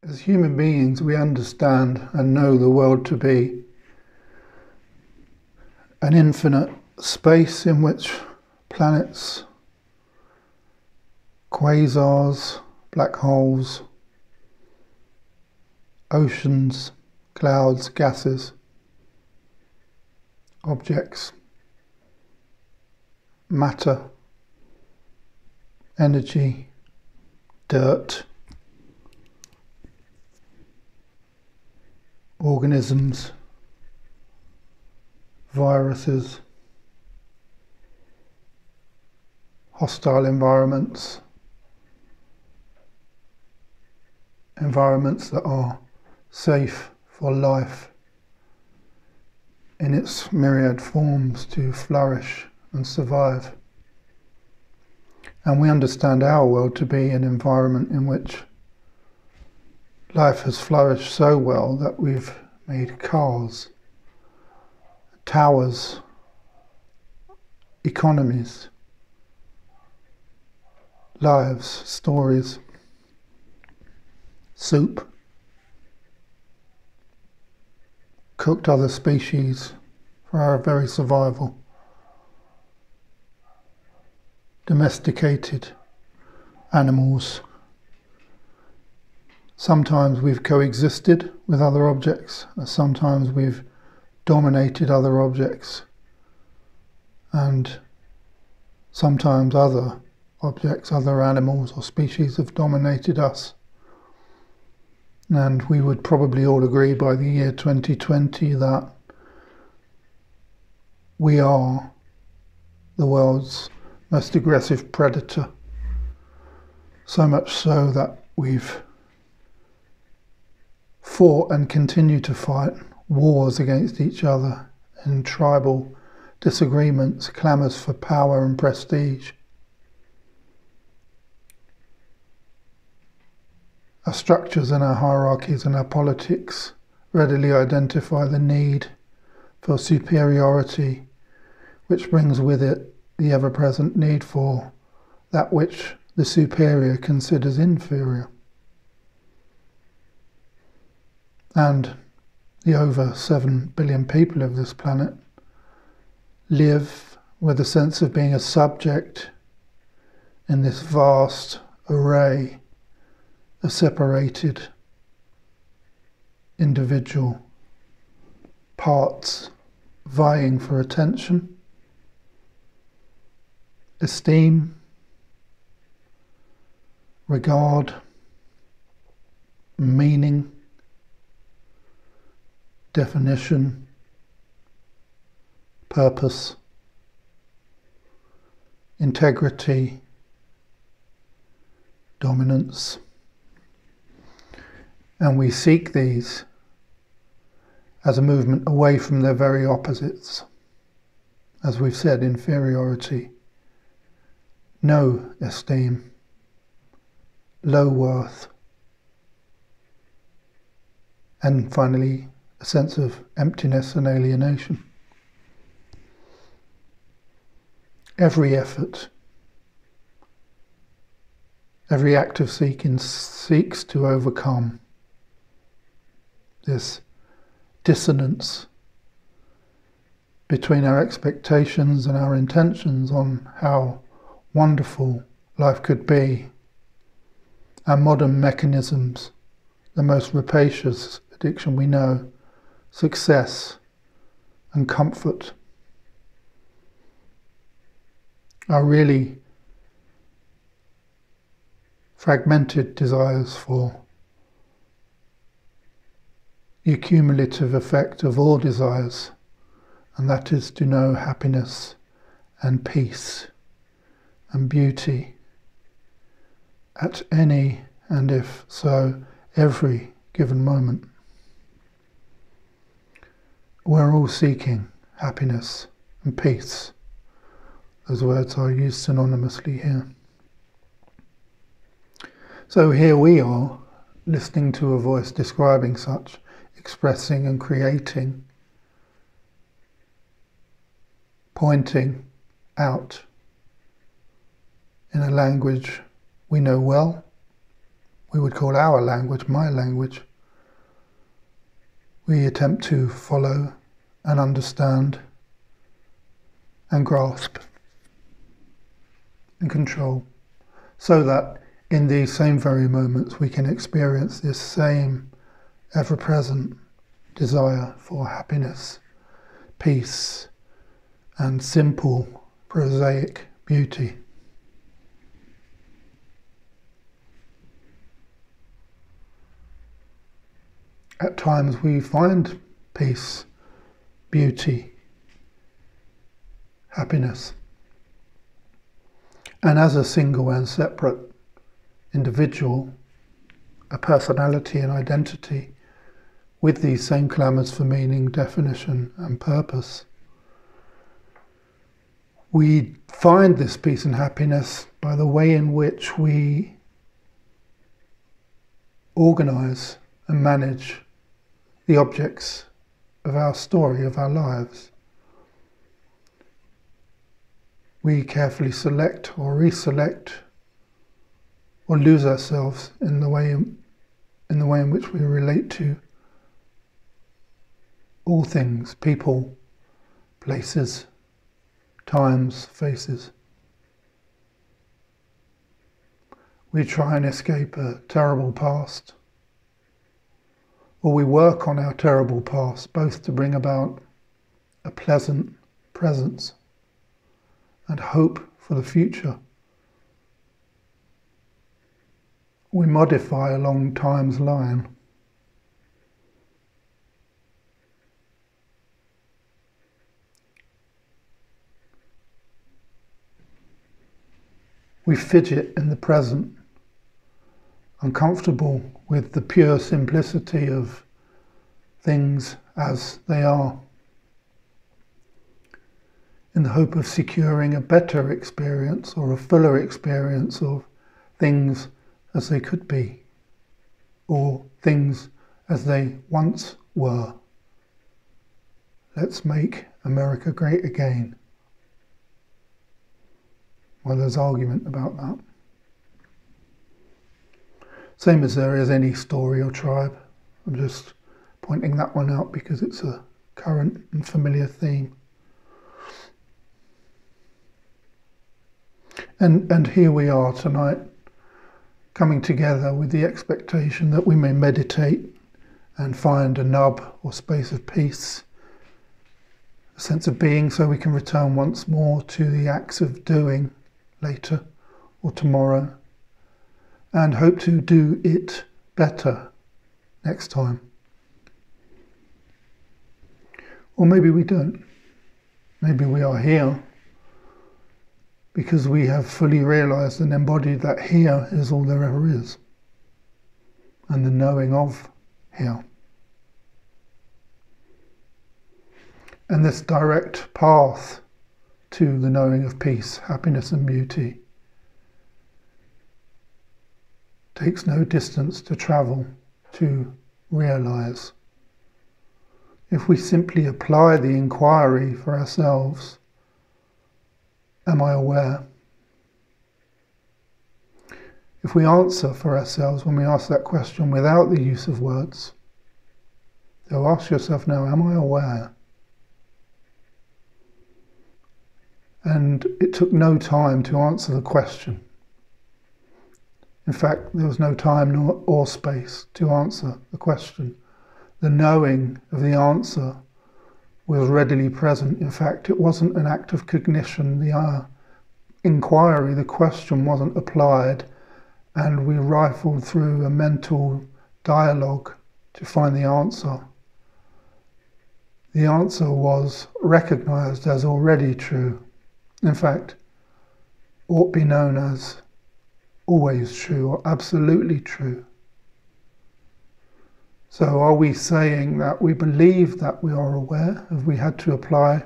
As human beings, we understand and know the world to be an infinite space in which planets, quasars, black holes, oceans, clouds, gases, objects, matter, energy, dirt, organisms, viruses, hostile environments, environments that are safe for life in its myriad forms to flourish and survive. And we understand our world to be an environment in which life has flourished so well that we've made cars, towers, economies, lives, stories, soup, cooked other species for our very survival, domesticated animals. Sometimes we've coexisted with other objects, and sometimes we've dominated other objects, and sometimes other objects, other animals or species have dominated us. And we would probably all agree by the year 2020 that we are the world's most aggressive predator. So much so that we've fought and continue to fight wars against each other in tribal disagreements, clamours for power and prestige. Our structures and our hierarchies and our politics readily identify the need for superiority, which brings with it the ever-present need for that which the superior considers inferior. And the over 7 billion people of this planet live with a sense of being a subject in this vast array of separated individual parts vying for attention, esteem, regard, meaning, definition, purpose, integrity, dominance. And we seek these as a movement away from their very opposites. As we've said, inferiority, no esteem, low worth, and finally a sense of emptiness and alienation. Every effort, every act of seeking seeks to overcome this dissonance between our expectations and our intentions on how wonderful life could be. Our modern mechanisms, the most rapacious addiction we know, success and comfort, our really fragmented desires for the cumulative effect of all desires, and that is to know happiness and peace and beauty at any, and if so, every given moment. We're all seeking happiness and peace. Those words are used synonymously here. So here we are, listening to a voice describing such, expressing and creating, pointing out in a language we know well, we would call our language, my language, we attempt to follow and understand and grasp and control, so that in these same very moments we can experience this same ever-present desire for happiness, peace, and simple, prosaic beauty. At times we find peace, beauty, happiness. And as a single and separate individual, a personality and identity with these same clamours for meaning, definition and purpose, we find this peace and happiness by the way in which we organise and manage the objects of our story, of our lives. We carefully select or reselect or lose ourselves in the way in which we relate to all things, people, places, times, faces. We try and escape a terrible past, or we work on our terrible past, both to bring about a pleasant presence and hope for the future. We modify along time's line. We fidget in the present, uncomfortable with the pure simplicity of things as they are, in the hope of securing a better experience or a fuller experience of things as they could be, or things as they once were. Let's make America great again. Well, there's argument about that. Same as there is any story or tribe. I'm just pointing that one out because it's a current and familiar theme. And here we are tonight, coming together with the expectation that we may meditate and find a nub or space of peace, a sense of being, so we can return once more to the acts of doing later or tomorrow, and hope to do it better next time. Or maybe we don't. Maybe we are here because we have fully realised and embodied that here is all there ever is, and the knowing of here. And this direct path to the knowing of peace, happiness and beauty takes no distance to travel to realise. If we simply apply the inquiry for ourselves, am I aware? If we answer for ourselves when we ask that question without the use of words, so ask yourself now, am I aware? And it took no time to answer the question. In fact, there was no time or space to answer the question. The knowing of the answer was readily present. In fact, it wasn't an act of cognition. The inquiry, the question wasn't applied, and we rifled through a mental dialogue to find the answer. The answer was recognized as already true. In fact, ought be known as always true or absolutely true. So are we saying that we believe that we are aware? Have we had to apply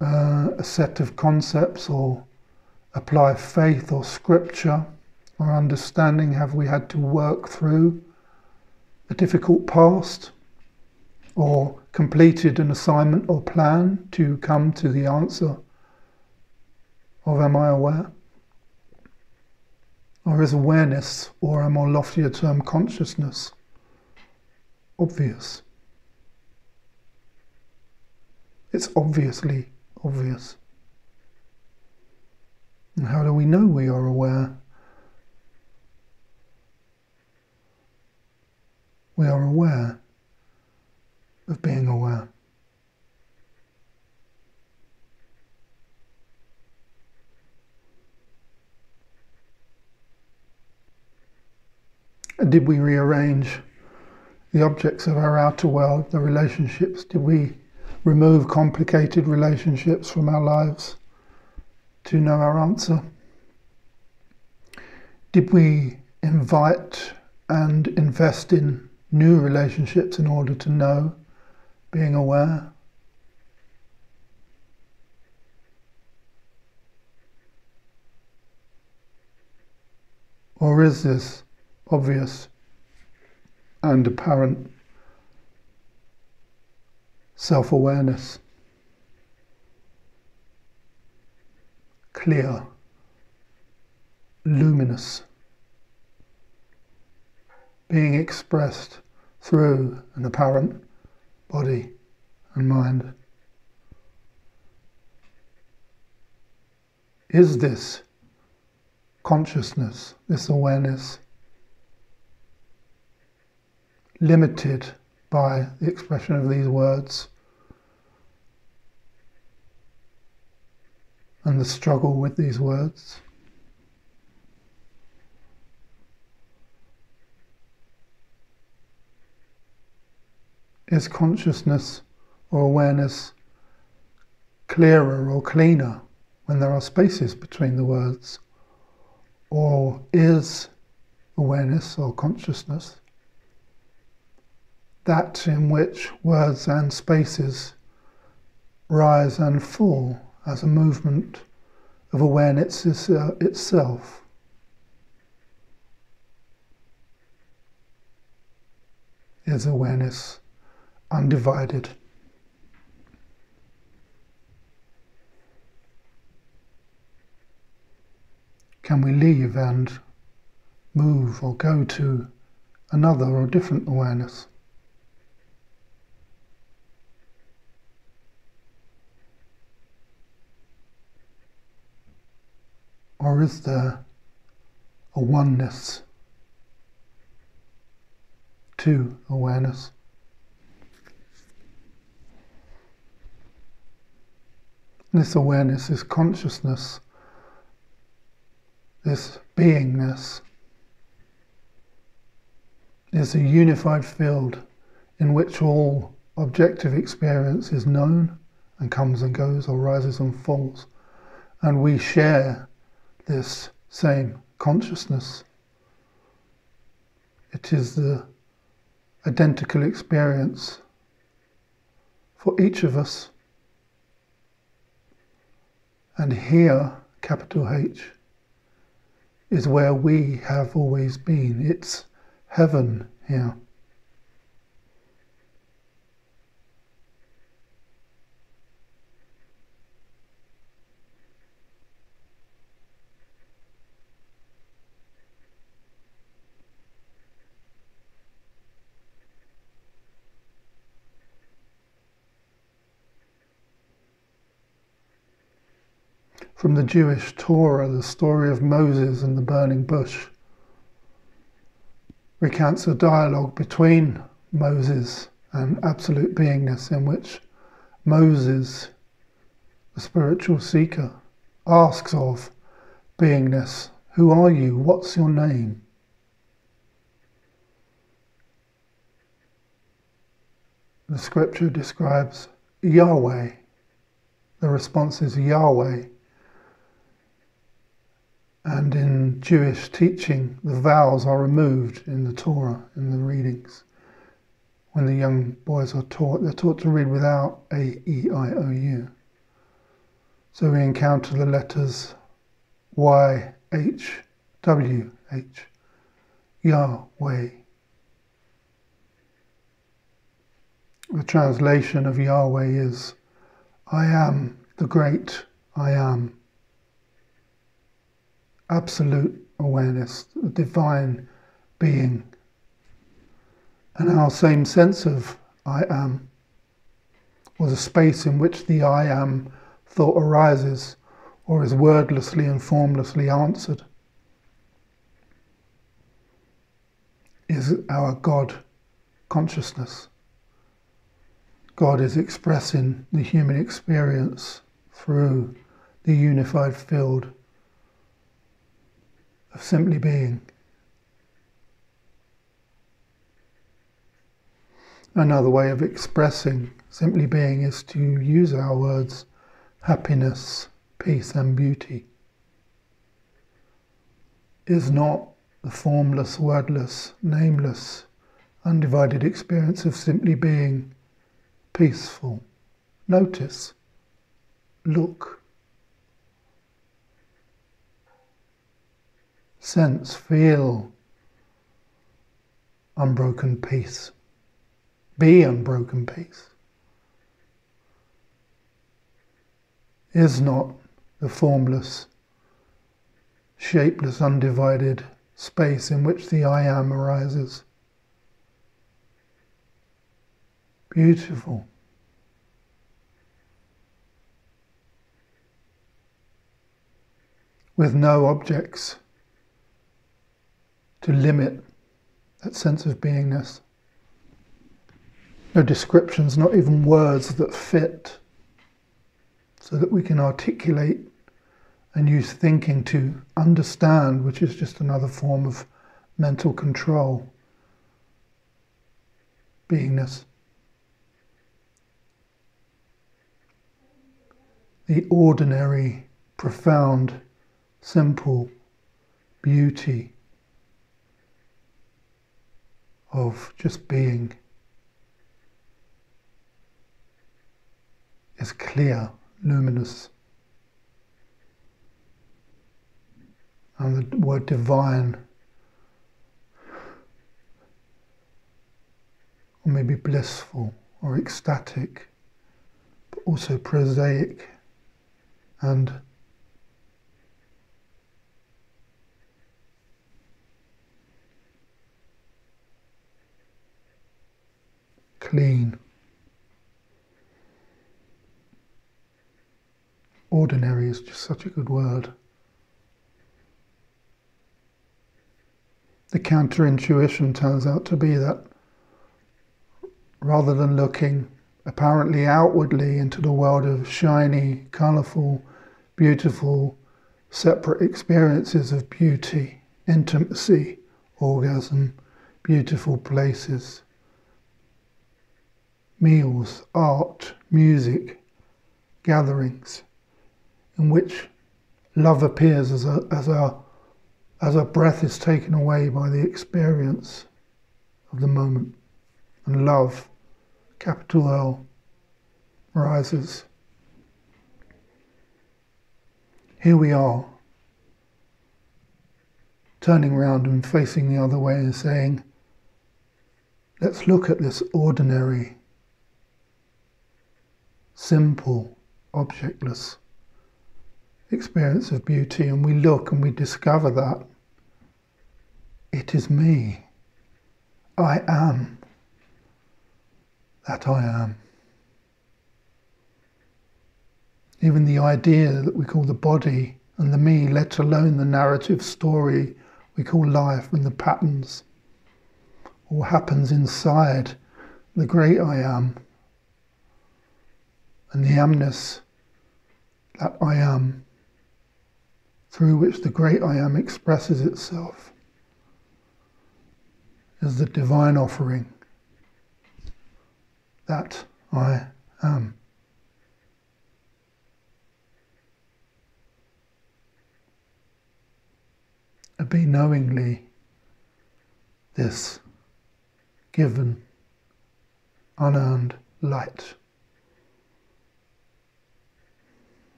a set of concepts or apply faith or scripture or understanding? Have we had to work through a difficult past or completed an assignment or plan to come to the answer of am I aware? Or is awareness, or a more loftier term, consciousness, obvious? It's obviously obvious. And how do we know we are aware? We are aware of being aware. Did we rearrange the objects of our outer world, the relationships? Did we remove complicated relationships from our lives to know our answer? Did we invite and invest in new relationships in order to know being aware? Or is this obvious and apparent self-awareness clear, luminous, being expressed through an apparent body and mind? Is this consciousness, this awareness, limited by the expression of these words and the struggle with these words? Is consciousness or awareness clearer or cleaner when there are spaces between the words? Or is awareness or consciousness that in which words and spaces rise and fall as a movement of awareness itself? Is awareness undivided? Can we leave and move or go to another or different awareness? Or is there a oneness to awareness? This awareness, this consciousness, this beingness is a unified field in which all objective experience is known and comes and goes or rises and falls, and we share this same consciousness. It is the identical experience for each of us. And here, capital H, is where we have always been. It's heaven here. From the Jewish Torah, the story of Moses and the burning bush recounts a dialogue between Moses and absolute beingness, in which Moses, the spiritual seeker, asks of beingness, "Who are you? What's your name?" The scripture describes Yahweh. The response is Yahweh. And in Jewish teaching, the vowels are removed in the Torah, in the readings. When the young boys are taught, they're taught to read without A, E, I, O, U. So we encounter the letters Y, H, W, H, Yahweh. The translation of Yahweh is, I am the great I am. absolute awareness, the divine being. And our same sense of I am, or the space in which the I am thought arises, or is wordlessly and formlessly answered, is our God consciousness. God is expressing the human experience through the unified field of simply being. Another way of expressing simply being is to use our words happiness, peace and beauty. Is not the formless, wordless, nameless, undivided experience of simply being peaceful. Notice, look, sense, feel unbroken peace. Be unbroken peace. Is not the formless, shapeless, undivided space in which the I am arises. Beautiful. With no objects to limit that sense of beingness. No descriptions, not even words that fit, so that we can articulate and use thinking to understand, which is just another form of mental control. Beingness. The ordinary, profound, simple beauty of just being is clear, luminous. And the word divine, or maybe blissful or ecstatic, but also prosaic and clean. Ordinary is just such a good word. The counterintuition turns out to be that rather than looking apparently outwardly into the world of shiny, colourful, beautiful, separate experiences of beauty, intimacy, orgasm, beautiful places, meals, art, music, gatherings, in which love appears as our breath is taken away by the experience of the moment, and love, capital L, rises. Here we are, turning round and facing the other way and saying, let's look at this ordinary, simple, objectless experience of beauty, and we look and we discover that it is me. I am that I am. Even the idea that we call the body and the me, let alone the narrative story we call life and the patterns, all happens inside the great I am, and the amness that I am, through which the great I am expresses itself, is the divine offering that I am. Be knowingly this given, unearned light.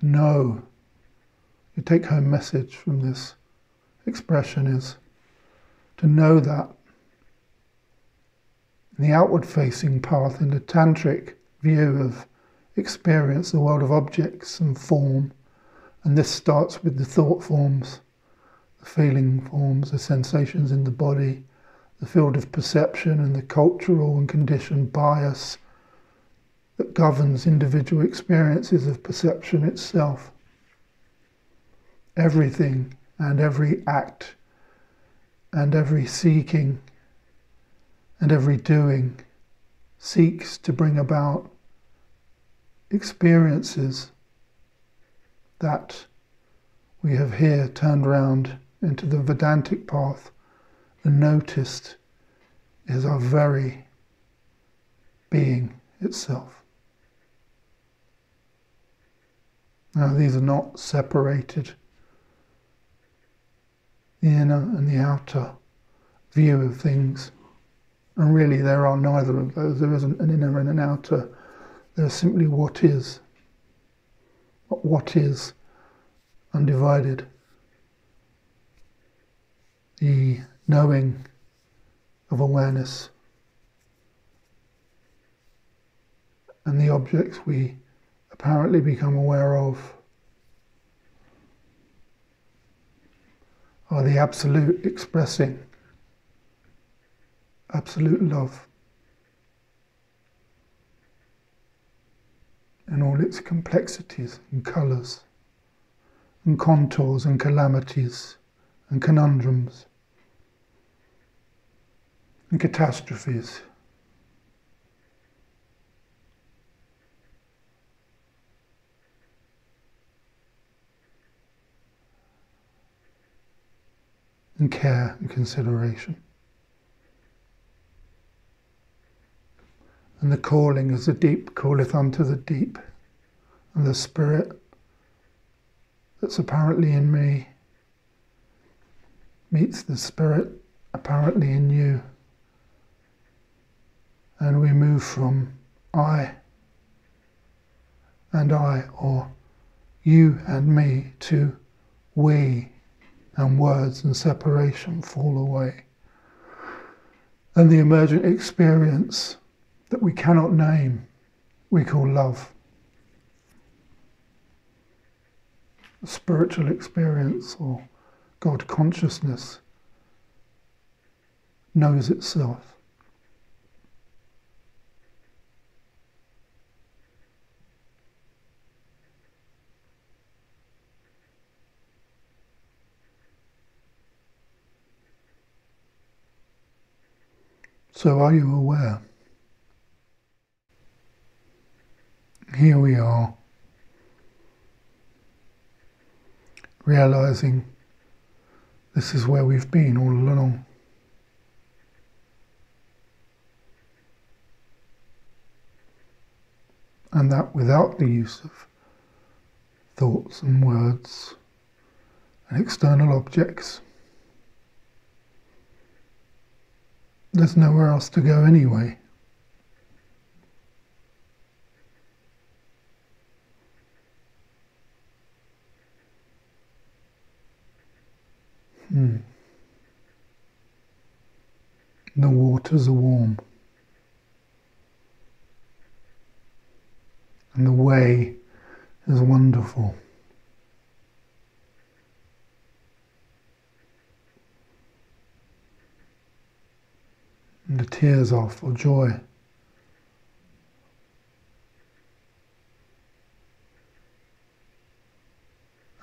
Know, the take-home message from this expression is to know that in the outward-facing path, in the tantric view of experience, the world of objects and form. And this starts with the thought forms, the feeling forms, the sensations in the body, the field of perception and the cultural and conditioned bias that governs individual experiences of perception itself. Everything and every act and every seeking and every doing seeks to bring about experiences that we have here turned round into the Vedantic path and noticed is our very being itself. Now, these are not separated. The inner and the outer view of things. And really there are neither of those. There isn't an inner and an outer. There's simply what is. What is undivided. The knowing of awareness. And the objects we apparently become aware of are the absolute expressing absolute love in all its complexities and colours and contours and calamities and conundrums and catastrophes. And care and consideration. And the calling as the deep calleth unto the deep, and the spirit that's apparently in me meets the spirit apparently in you. And we move from I and I, or you and me, to we, and words and separation fall away. And the emergent experience that we cannot name, we call love. Spiritual experience or God consciousness knows itself. So are you aware? Here we are, realizing this is where we've been all along. And that without the use of thoughts and words and external objects. There's nowhere else to go anyway. The waters are warm. And the way is wonderful. And the tears are for joy.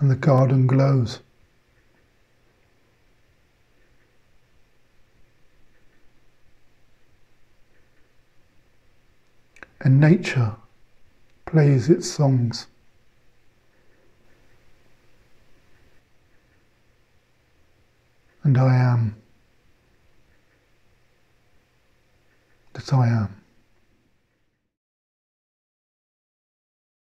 And the garden glows. And nature plays its songs. And I am that I am.